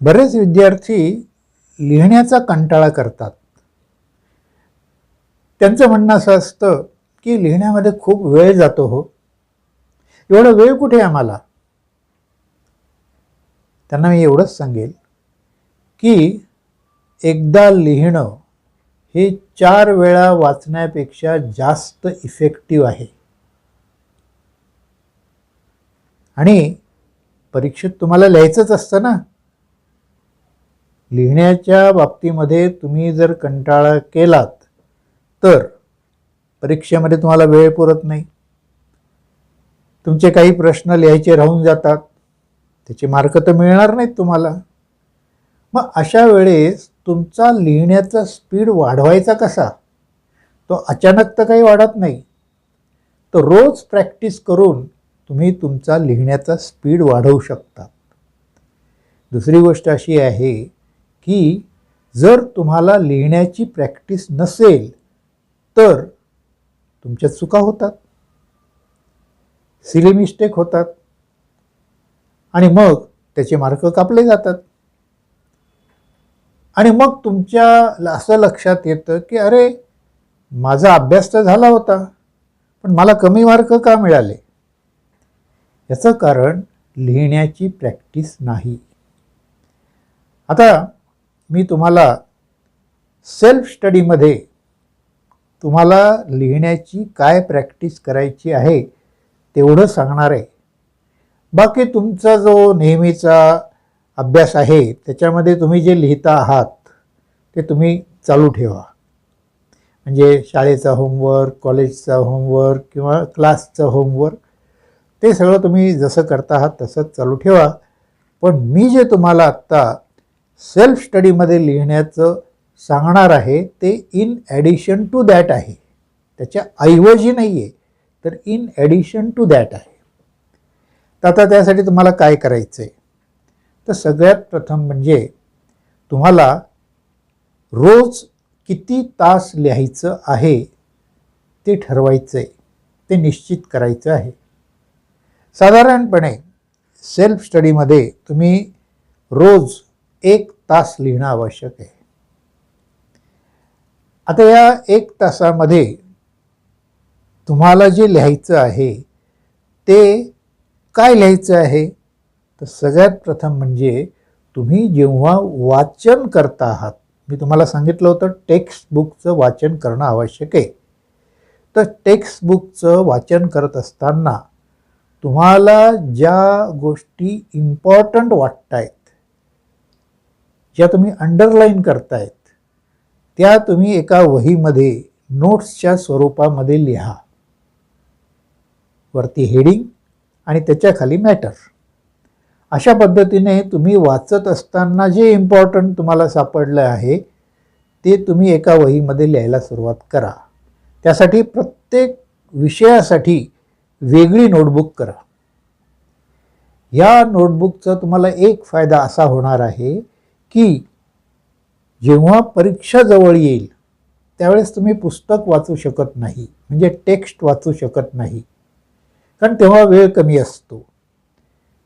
बरेच विद्यार्थी लिहिण्याचा कंटाळा करतात. त्यांचं म्हणणं असं असतं की लिहिण्यामध्ये खूप वेळ जातो हो, एवढा वेळ कुठे आम्हाला. त्यांना मी एवढंच सांगेल की एकदा लिहिणं हे 4 वेळा वाचण्यापेक्षा जास्त इफेक्टिव्ह आहे. आणि परीक्षेत तुम्हाला लिहायचंच असतं ना. लिहिण्याच्या बाबतीमध्ये तुम्ही जर कंटाळा केलात तर परीक्षेमध्ये तुम्हाला वेळ पुरत नाही. तुमचे काही प्रश्न लिहायचे राहून जातात, त्याचे मार्क तर मिळणार नाहीत तुम्हाला. मग अशा वेळेस तुमचा लिहिण्याचा स्पीड वाढवायचा कसा? तो अचानक तर काही वाढत नाही. तर रोज प्रॅक्टिस करून तुम्ही तुमचा लिहिण्याचा स्पीड वाढवू शकता. दुसरी गोष्ट अशी आहे की जर तुम्हाला लिहिण्याची प्रॅक्टिस नसेल तर तुमच्या चुका होतात, सिली मिस्टेक होतात आणि मग त्याचे मार्क कापले जातात. आणि मग तुमच्या असं लक्षात येतं की अरे, माझा अभ्यास तर झाला होता पण मला कमी मार्क का मिळाले? याचं कारण लिहिण्याची प्रॅक्टिस नाही. आता मी तुम्हाला सेल्फ स्टडीमध्ये तुम्हाला लिहिण्याची काय प्रॅक्टिस करायची आहे तेवढं सांगणार आहे. बाकी तुमचा जो नेहमीचा अभ्यास आहे त्याच्यामध्ये तुम्ही जे लिहिता आहात ते तुम्ही चालू ठेवा. म्हणजे शाळेचा होमवर्क, कॉलेजचा होमवर्क किंवा क्लासचा होमवर्क, ते सगळं तुम्ही जसं करता आहात तसंच चालू ठेवा. पण मी जे तुम्हाला आत्ता सेल्फ स्टडीमध्ये लिहिण्याचं सांगणार आहे ते इन ॲडिशन टू दॅट आहे. त्याच्या ऐवजी नाही आहे, तर इन ॲडिशन टू दॅट आहे. तर आता त्यासाठी तुम्हाला काय करायचं आहे? तर सगळ्यात प्रथम म्हणजे तुम्हाला रोज किती तास लिहायचं आहे ते ठरवायचं आहे, ते निश्चित करायचं आहे. साधारणपणे सेल्फ स्टडीमध्ये तुम्ही रोज 1 तास लिहिणं आवश्यक आहे. आता या 1 तासामध्ये तुम्हाला जे लिहायचं आहे ते काय लिहायचं आहे? तर सगळ्यात प्रथम म्हणजे तुम्ही जेव्हा वाचन करता आहात, मी तुम्हाला सांगितलं होतं टेक्स्ट बुकचं वाचन करणं आवश्यक आहे. तर टेक्स्ट बुकचं वाचन करत असताना तुम्हाला ज्या गोष्टी इम्पॉर्टंट वाटत आहेत, ज्या तुम्ही अंडरलाईन करतायत, त्या तुम्ही एका वहीमध्ये नोट्सच्या स्वरूपामध्ये लिहा. वरती हेडिंग आणि त्याच्याखाली मॅटर. अशा पद्धतीने तुम्ही वाचत असताना जे इम्पॉर्टंट तुम्हाला सापडलं आहे ते तुम्ही एका वहीमध्ये लिहायला सुरुवात करा. त्यासाठी प्रत्येक विषयासाठी वेगळी नोटबुक करा. या नोटबुकचा तुम्हाला एक फायदा असा होणार आहे की जेव्हा परीक्षा जवळ येईल त्यावेळेस तुम्ही पुस्तक वाचू शकत नाही, म्हणजे टेक्स्ट वाचू शकत नाही, कारण तेव्हा वेळ कमी असतो.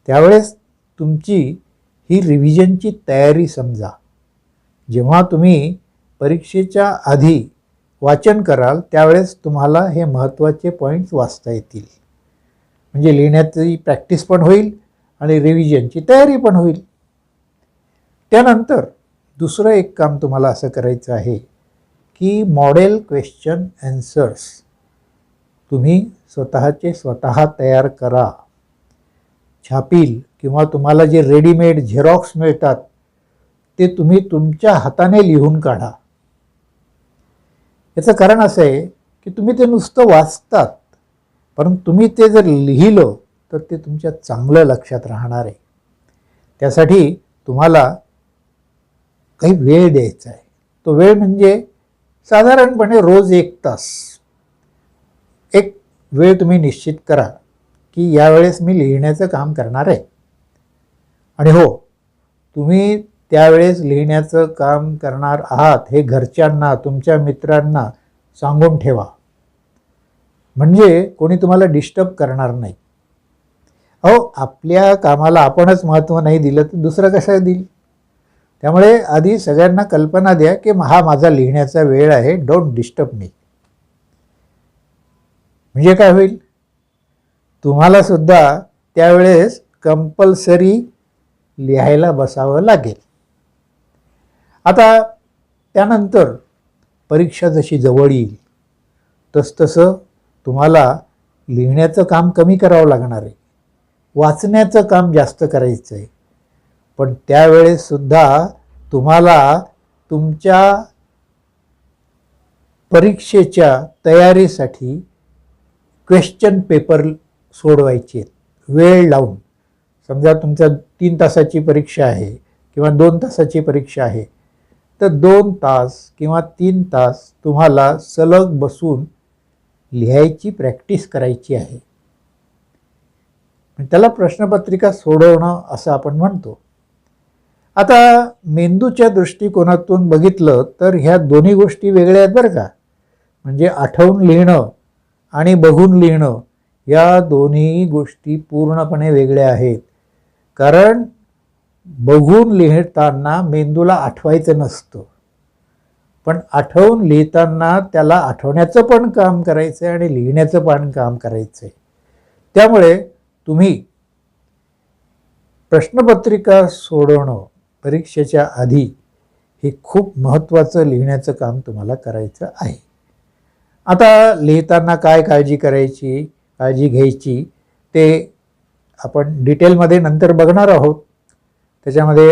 त्यावेळेस तुमची ही रिव्हिजनची तयारी समजा. जेव्हा तुम्ही परीक्षेच्या आधी वाचन कराल त्यावेळेस तुम्हाला हे महत्त्वाचे पॉईंट्स वाचता येतील. म्हणजे लिहिण्याची प्रॅक्टिस पण होईल आणि रिव्हिजनची तयारी पण होईल. त्यानंतर दुसरं एक काम तुम्हाला असं करायचं आहे की मॉडेल क्वेश्चन ॲन्सर्स तुम्ही स्वतः तयार करा. छापील किंवा तुम्हाला जे रेडीमेड झेरॉक्स मिळतात ते तुम्ही तुमच्या हाताने लिहून काढा. याचं कारण असं आहे की तुम्ही ते नुसतं वाचतात, परंतु तुम्ही ते जर लिहिलं तर ते तुमच्या चांगलं लक्षात राहणार आहे. त्यासाठी तुम्हाला काही वेळ द्यायचा आहे. तो वेळ म्हणजे साधारणपणे रोज 1 तास. एक वेळ तुम्ही निश्चित करा की यावेळेस मी लिहिण्याचं काम करणार आहे. आणि हो, तुम्ही त्यावेळेस लिहिण्याचं काम करणार आहात हे घरच्यांना, तुमच्या मित्रांना सांगून ठेवा, म्हणजे कोणी तुम्हाला डिस्टर्ब करणार नाही. अहो, आपल्या कामाला आपणच महत्त्व नाही दिलं तर दुसरं कसं देईल? त्यामुळे आधी सगळ्यांना कल्पना द्या की हा माझा लिहिण्याचा वेळ आहे, डोंट डिस्टर्ब मी. म्हणजे काय होईल, तुम्हाला सुद्धा त्यावेळेस कंपल्सरी लिहायला बसावं लागेल. आता त्यानंतर परीक्षा जशी जवळ येईल तसतसं तुम्हाला लिहिण्याचं काम कमी करावं लागणार आहे, वाचण्याचं काम जास्त करायचं आहे. पण त्यावेळेससुद्धा तुम्हाला तुमच्या परीक्षेच्या तयारीसाठी क्वेश्चन पेपर सोडवायचे आहेत वेळ लावून. समजा तुमच्या 3 तासाची परीक्षा आहे किंवा 2 तासाची परीक्षा आहे, तर 2 तास किंवा 3 तास तुम्हाला सलग बसून लिहायची प्रॅक्टिस करायची आहे. त्याला प्रश्नपत्रिका सोडवणं असं आपण म्हणतो. आता मेंदूच्या दृष्टिकोनातून बघितलं तर ह्या दोन्ही गोष्टी वेगळ्या आहेत बरं का. म्हणजे आठवून लिहिणं आणि बघून लिहिणं या दोन्ही गोष्टी पूर्णपणे वेगळ्या आहेत. कारण बघून लिहिताना मेंदूला आठवायचं नसतं, पण आठवून लिहिताना त्याला आठवण्याचं पण काम करायचं आहे आणि लिहिण्याचं पण काम करायचं आहे. त्यामुळे तुम्ही प्रश्नपत्रिका सोडवणं परीक्षेच्या आधी हे खूप महत्त्वाचं लिहिण्याचं काम तुम्हाला करायचं आहे. आता लिहिताना काय काळजी करायची, काळजी घ्यायची ते आपण डिटेलमध्ये नंतर बघणार आहोत. त्याच्यामध्ये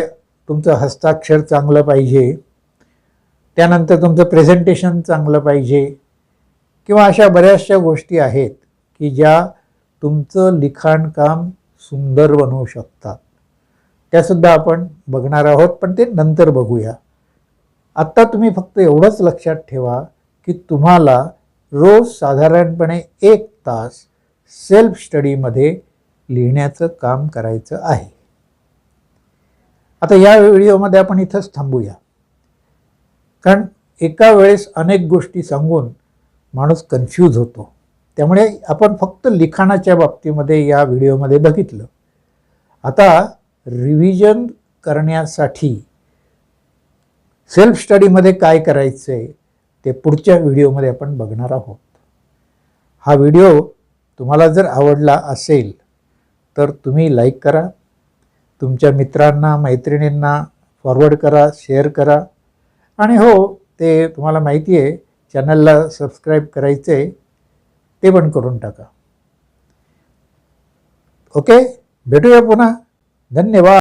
तुमचं हस्ताक्षर चांगलं पाहिजे, त्यानंतर तुमचं प्रेझेंटेशन चांगलं पाहिजे, किंवा अशा बऱ्याचशा गोष्टी आहेत की ज्या तुमचं लिखाणकाम सुंदर बनवू शकतात. त्यासुद्धा आपण बघणार आहोत, पण ते नंतर बघूया. आत्ता तुम्ही फक्त एवढंच लक्षात ठेवा की तुम्हाला रोज साधारणपणे 1 तास सेल्फ स्टडीमध्ये लिहिण्याचं काम करायचं आहे. आता या व्हिडिओमध्ये आपण इथंच थांबूया, कारण एका वेळेस अनेक गोष्टी सांगून माणूस कन्फ्यूज होतो. त्यामुळे आपण फक्त लिखाणाच्या बाबतीमध्ये या व्हिडिओमध्ये बघितलं. आता रिव्हिजन करण्यासाठी सेल्फ स्टडीमध्ये काय करायचं आहे ते पुढच्या व्हिडिओमध्ये आपण बघणार आहोत. हा व्हिडिओ तुम्हाला जर आवडला असेल तर तुम्ही लाईक करा, तुमच्या मित्रांना मैत्रिणींना फॉरवर्ड करा, शेअर करा, आणि हो ते तुम्हाला माहिती आहे चॅनलला सबस्क्राईब करायचं आहे ते पण करून टाका. ओके, भेटूया पुन्हा. धन्यवाद.